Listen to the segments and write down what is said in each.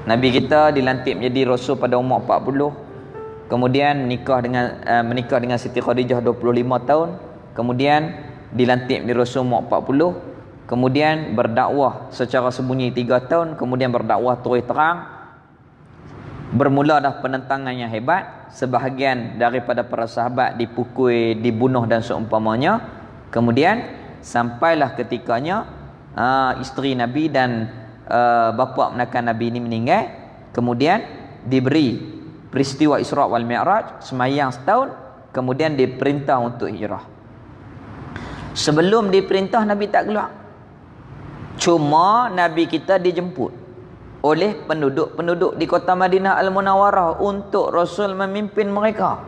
Nabi kita dilantik menjadi rasul pada umur 40. Kemudian menikah dengan Siti Khadijah 25 tahun. Kemudian dilantik menjadi rasul umur 40. Kemudian berdakwah secara sembunyi 3 tahun. Kemudian berdakwah terus terang. Bermula dah penentangan yang hebat. Sebahagian daripada para sahabat dipukul, dibunuh dan seumpamanya. Kemudian sampailah ketikanya isteri Nabi dan bapa menakan Nabi ini meninggal. Kemudian diberi peristiwa Isra wal Mi'raj, semayang setahun. Kemudian diperintah untuk hijrah. Sebelum diperintah Nabi tak keluar. Cuma Nabi kita dijemput oleh penduduk-penduduk di kota Madinah Al-Munawwarah untuk Rasul memimpin mereka.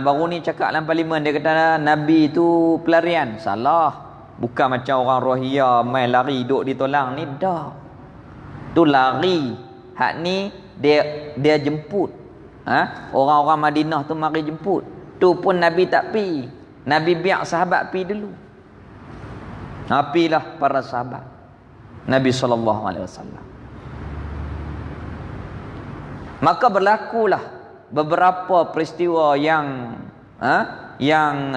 Baru ni cakap dalam parlimen, dia kata Nabi tu pelarian. Salah. Bukan macam orang Rohingya main lari duduk di tolang ni, dah. Tu lari. Hak ni dia jemput. Orang-orang Madinah tu mari jemput. Tu pun Nabi tak pi. Nabi biar sahabat pi dulu. Pilah para sahabat Nabi SAW. Maka berlakulah beberapa peristiwa yang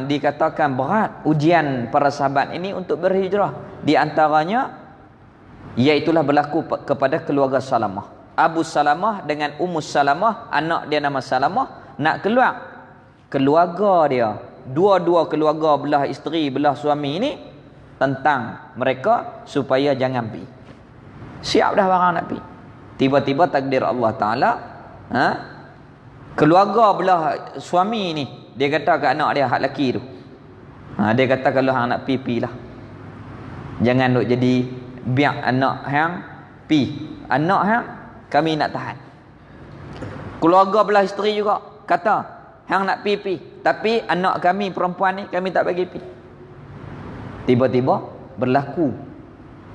dikatakan berat ujian para sahabat ini untuk berhijrah. Di antaranya iaitulah berlaku kepada keluarga Salamah. Abu Salamah dengan Ummu Salamah, anak dia nama Salamah, nak keluar. Keluarga dia, dua-dua keluarga belah isteri belah suami ini tentang mereka supaya jangan pi. Siap dah barang nak pi. Tiba-tiba takdir Allah Ta'ala, keluarga belah suami ni, dia kata ke anak dia, hak lelaki tu, dia kata kalau hang nak pi lah, jangan duk jadi biar anak hang pi. Anak hang kami nak tahan. Keluarga belah isteri juga kata hang nak pi, tapi anak kami perempuan ni kami tak bagi pi. Tiba-tiba berlaku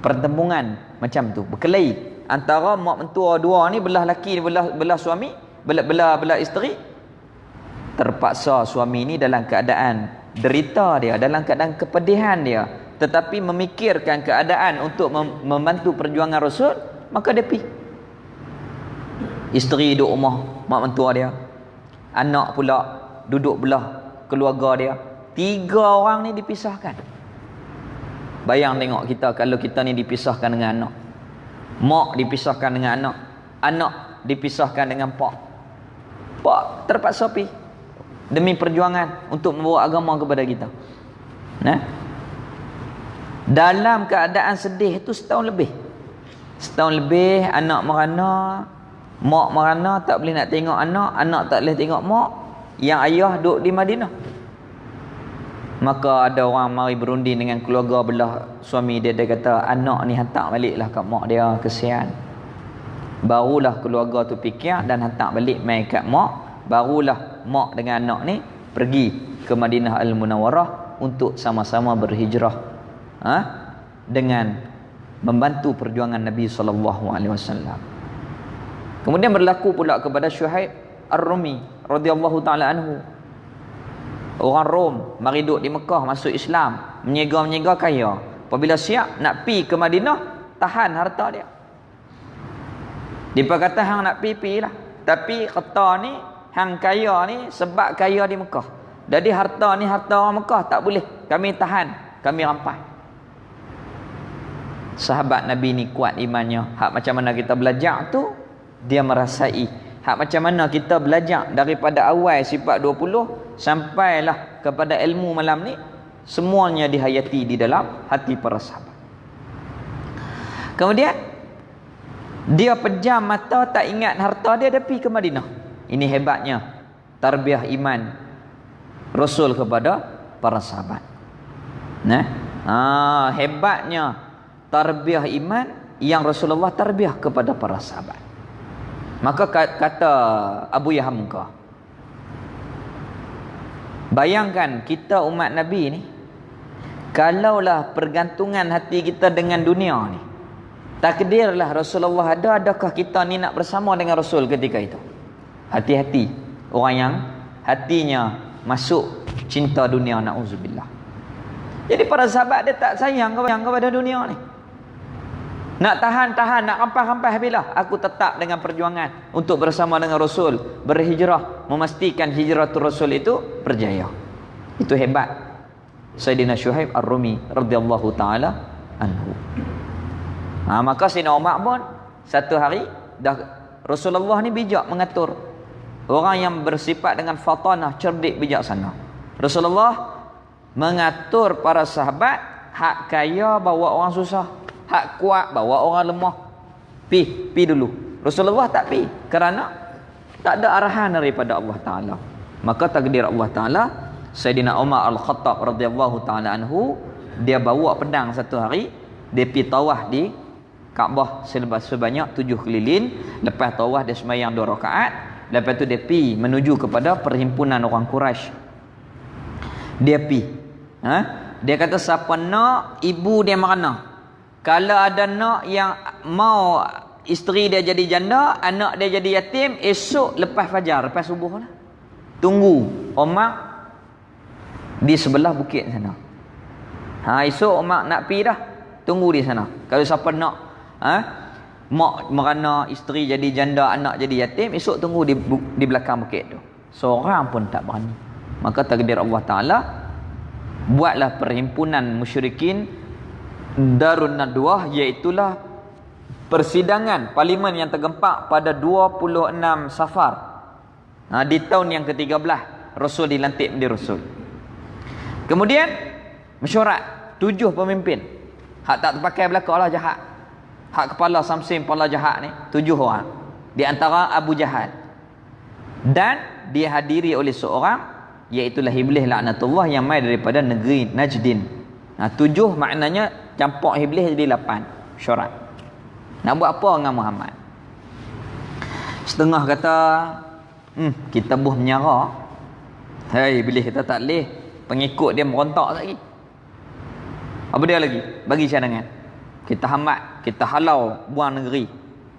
pertembungan macam tu, berkelahi antara mak mentua dua ni, belah lelaki belah suami, belah isteri. Terpaksa suami ni dalam keadaan derita dia, dalam keadaan kepedihan dia, tetapi memikirkan keadaan untuk membantu perjuangan Rasul, maka dia pi. Isteri duduk rumah mak mentua dia, anak pula duduk belah keluarga dia. 3 orang ni dipisahkan. Bayang tengok kita kalau kita ni dipisahkan dengan anak, mak dipisahkan dengan anak, anak dipisahkan dengan pak terpaksa pi demi perjuangan untuk membawa agama kepada kita. Dalam keadaan sedih itu setahun lebih anak merana, mak merana, tak boleh nak tengok anak, anak tak boleh tengok mak, yang ayah duduk di Madinah. Maka ada orang mari berunding dengan keluarga belah suami dia. Dia kata anak ni hantar baliklah kat mak dia, kesian. Barulah keluarga tu fikir dan hantar balik mai kat mak. Barulah mak dengan anak ni pergi ke Madinah Al-Munawwarah untuk sama-sama berhijrah, dengan membantu perjuangan Nabi SAW. Kemudian berlaku pula kepada Syuaib Ar-Rumi radhiyallahu taala anhu. Orang Rom mari duduk di Mekah, masuk Islam, menyega kaya. Apabila siap nak pi ke Madinah, tahan harta dia. Dia kata hang nak pi lah, tapi kata ni hang kaya ni sebab kaya di Mekah. Jadi harta ni harta orang Mekah, tak boleh kami tahan, kami rampas. Sahabat Nabi ni kuat imannya. Hak macam mana kita belajar tu, dia merasai. Hak macam mana kita belajar daripada awal sifat 20 sampailah kepada ilmu malam ni, semuanya dihayati di dalam hati para sahabat. Kemudian dia pejam mata, tak ingat harta dia, dia pergi ke Madinah. Ini hebatnya tarbiyah iman Rasul kepada para sahabat. Hebatnya tarbiyah iman yang Rasulullah tarbiyah kepada para sahabat. Maka kata Abu Yahamka, bayangkan kita umat Nabi ni, kalaulah pergantungan hati kita dengan dunia ni, takdirlah Rasulullah ada, adakah kita ni nak bersama dengan Rasul ketika itu? Hati-hati orang yang hatinya masuk cinta dunia, na'udzubillah. Jadi para sahabat dia tak sayang kepada dunia ni. Nak tahan, nak rampas-rampas bila? Aku tetap dengan perjuangan untuk bersama dengan Rasul, berhijrah, memastikan hijratul Rasul itu berjaya. Itu hebat Sayyidina Syuaib Ar-Rumi radhiyallahu taala anhu. Maka Sayyidina Umar pun satu hari dah Rasulullah ni bijak mengatur orang yang bersifat dengan fatanah, cerdik, bijaksana. Rasulullah mengatur para sahabat, hak kaya bawa orang susah, hak kuat bawa orang lemah. Pi dulu. Rasulullah tak pi kerana tak ada arahan daripada Allah Taala. Maka takdir Allah Taala, Sayyidina Umar Al-Khattab radhiyallahu taala anhu, dia bawa pedang satu hari, dia pi tawaf di Kaabah sebanyak 7 keliling. Lepas tawaf dia sembahyang 2 rakaat. Lepas tu dia pi menuju kepada perhimpunan orang Quraisy. Dia pi. Dia kata siapa nak ibu dia merana. Kalau ada nak yang mau isteri dia jadi janda, anak dia jadi yatim, esok lepas fajar, lepas subuh lah. Tunggu Umar di sebelah bukit sana. Esok Umar nak pi dah. Tunggu di sana. Kalau siapa nak mak merana, isteri jadi janda, anak jadi yatim, esok tunggu di belakang bukit tu. Seorang pun tak berani. Maka takdir Allah Taala, buatlah perhimpunan musyrikin Darun Nadwah, iaitulah persidangan parlimen yang tergempak pada 26 Safar. Di tahun yang ke-13 Rasul dilantik menjadi Rasul. Kemudian mesyuarat 7 pemimpin. Hak tak terpakai belakang lah jahat. Hak kepala Samsim, kepala jahat ni 7 orang. Di antara Abu Jahal. Dan dihadiri oleh seorang, iaitulah Iblis laknatullah yang mai daripada negeri Najdin. 7 maknanya campak Iblis jadi 8 syarat. Nak buat apa dengan Muhammad? Setengah kata kita buh menyara. Hei Iblis kita tak boleh, pengikut dia merontak lagi. Apa dia lagi? Bagi cadangan. Kita hambat, kita halau buang negeri.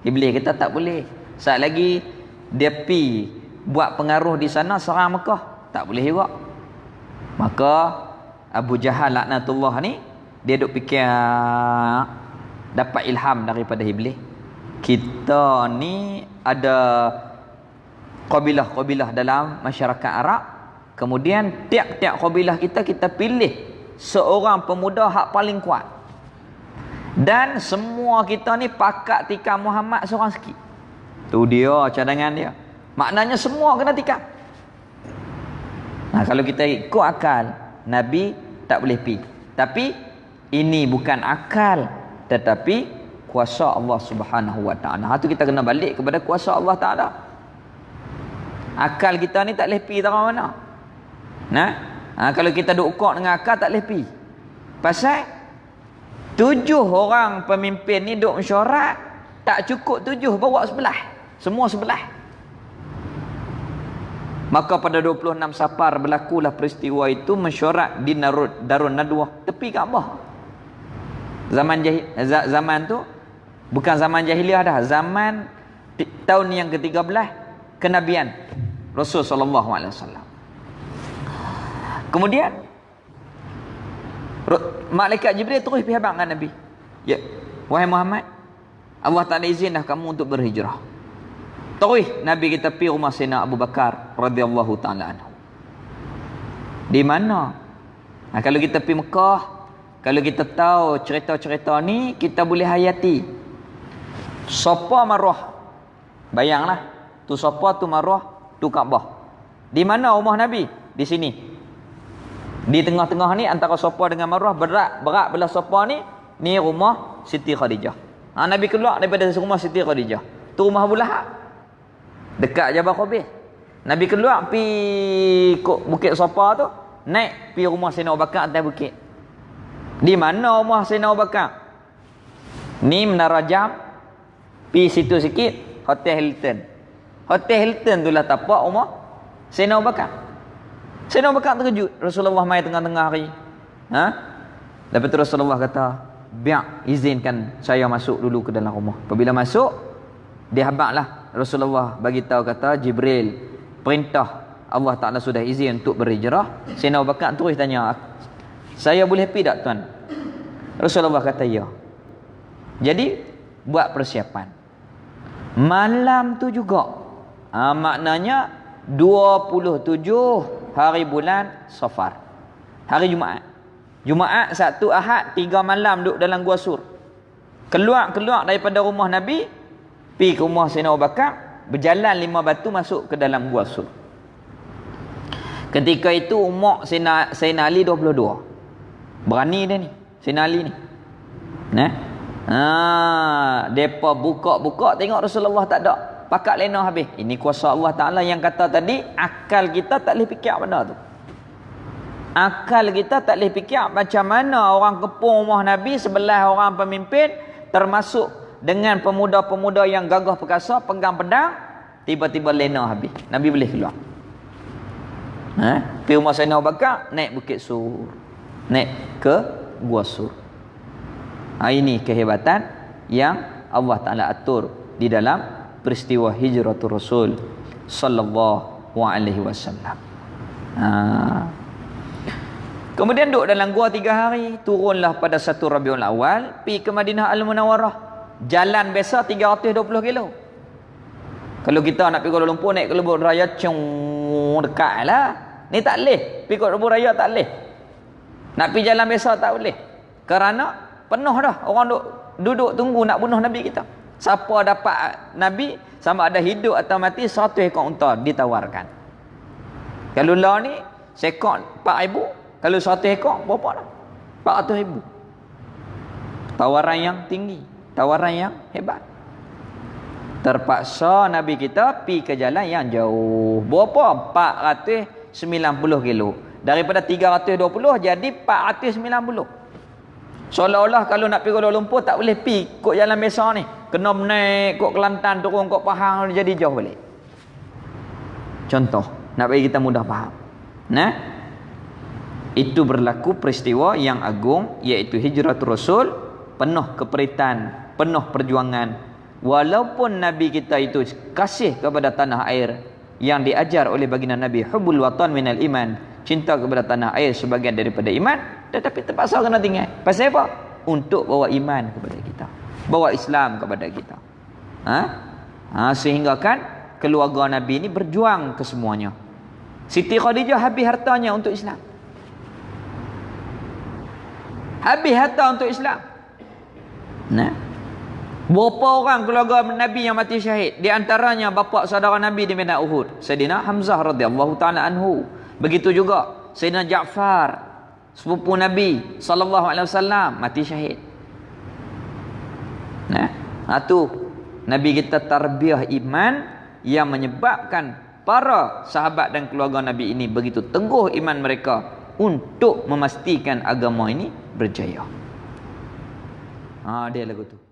Iblis kita tak boleh. Saat lagi dia pi buat pengaruh di sana, serang Mekah, tak boleh juga. Maka Abu Jahal laknatullah ni, dia duk fikir, dapat ilham daripada Iblis. Kita ni ada kabilah-kabilah dalam masyarakat Arab. Kemudian tiap-tiap kabilah kita pilih seorang pemuda hak paling kuat. Dan semua kita ni pakat tikam Muhammad seorang sikit. Tu dia cadangan dia. Maknanya semua kena tikam. Kalau kita ikut akal, Nabi tak boleh pi. Tapi ini bukan akal, tetapi kuasa Allah Subhanahu Wa Taala. Tu kita kena balik kepada kuasa Allah Taala. Akal kita ni tak boleh pi tak mana. Kalau kita duk ukur dengan akal tak boleh pi. Pasal 7 orang pemimpin ni duk mesyuarat, tak cukup 7 bawa sebelah. Semua sebelah. Maka pada 26 Safar berlakulah peristiwa itu, mesyuarat di Darun Nadwah, tepi Kaabah. Zaman tu bukan zaman jahiliah dah, zaman tahun yang ke-13 kenabian Rasul sallallahu alaihi wasallam. Kemudian malaikat Jibril terus pergi habaq dengan Nabi. Ya, wahai Muhammad, Allah tak ada izin dah kamu untuk berhijrah. Terus Nabi kita pergi rumah Sayyidina Abu Bakar radhiyallahu taala anhu. Di mana? Kalau kita pergi Mekah, kalau kita tahu cerita-cerita ni, kita boleh hayati. Siapa Marwah? Bayanglah, tu siapa, tu Marwah, tu Kaabah. Di mana rumah Nabi? Di sini. Di tengah-tengah ni antara Safa dengan Marwah, berat belah Safa ni rumah Siti Khadijah. Nabi keluar daripada rumah Siti Khadijah. Tu rumah Abu Lahab. Dekat Jabal Qabih. Nabi keluar pi bukit Safa tu, naik pi rumah Sayyidina Abu Bakar atas bukit. Di mana rumah Sayyidina Abu Bakar? Ni Menara Jam, pi situ sikit Hotel Hilton. Hotel Hilton tu lah tapak rumah Sayyidina Abu Bakar. Sayyidina Abu Bakar terkejut. Rasulullah mai tengah-tengah hari. Lepas tu Rasulullah kata, biar izinkan saya masuk dulu ke dalam rumah. Apabila masuk, dia habaqlah. Rasulullah bagi tahu kata, Jibril perintah Allah Taala sudah izin untuk berhijrah. Sayyidina Abu Bakar terus tanya, saya boleh pergi tak tuan? Rasulullah kata ya. Jadi buat persiapan. Malam tu juga maknanya 27 hari bulan Safar, hari Jumaat. Jumaat, Sabtu, Ahad, 3 malam duduk dalam Gua Sur. Keluar daripada rumah Nabi, pergi ke rumah Sayyidina Abu Bakar, berjalan 5 batu masuk ke dalam Gua Sur. Ketika itu umur Sayyidina Ali 22. Berani dia ni, Sayyidina Ali ni. Depa buka tengok Rasulullah tak ada. Pakat lena habis. Ini kuasa Allah Ta'ala yang kata tadi, akal kita tak boleh fikir benda tu. Akal kita tak boleh fikir macam mana orang kepung rumah Nabi, sebelah orang pemimpin, termasuk dengan pemuda-pemuda yang gagah perkasa, pegang pedang, tiba-tiba lena habis. Nabi boleh keluar. Pergi rumah Sayyidina Abu Bakar, naik Bukit Sur, naik ke Gua Sur. Ini kehebatan yang Allah Ta'ala atur di dalam peristiwa hijratul Rasul sallallahu alaihi wasallam. Kemudian duduk dalam gua 3 hari, turunlah pada 1 Rabiul Awal, pergi ke Madinah Al-Munawwarah. Jalan biasa 320 kilo. Kalau kita nak pergi Kuala Lumpur naik ke Lubuk Raya, dekatlah. Ni tak boleh. Pergi ke Lubuk Raya tak boleh. Nak pergi jalan biasa tak boleh. Kerana penuh dah. Orang duduk tunggu nak bunuh Nabi kita. Siapa dapat Nabi, sama ada hidup atau mati, 100 ekor unta ditawarkan. Kalau lah ni, sekor 4,000. Kalau 100 ekor, berapa dah? 400,000. Tawaran yang tinggi. Tawaran yang hebat. Terpaksa Nabi kita pergi ke jalan yang jauh. Berapa? 490 kilo. Daripada 320 jadi 490. Seolah-olah kalau nak pergi Kuala Lumpur tak boleh pergi ikut jalan biasa ni. Kena naik ikut Kelantan, turun ikut Pahang, jadi jauh balik. Contoh, nak bagi kita mudah faham. Itu berlaku peristiwa yang agung, iaitu hijratul Rasul, penuh keperitan, penuh perjuangan. Walaupun Nabi kita itu kasih kepada tanah air, yang diajar oleh baginda Nabi, hubbul watan minal iman, cinta kepada tanah air sebagian daripada iman, tetapi terpaksa kena tinggal. Pasal apa? Untuk bawa iman kepada kita, bawa Islam kepada kita. Sehingga kan keluarga Nabi ini berjuang ke semuanya. Siti Khadijah habis hartanya untuk Islam. Habis harta untuk Islam. Berapa orang keluarga Nabi yang mati syahid? Di antaranya bapa saudara Nabi di medan Uhud, Sayyidina Hamzah radhiyallahu taala anhu. Begitu juga Sayyidina Ja'far, sepupu Nabi sallallahu alaihi wasallam, mati syahid. Tu Nabi kita tarbiyah iman yang menyebabkan para sahabat dan keluarga Nabi ini begitu teguh iman mereka untuk memastikan agama ini berjaya. Dia lagu tu.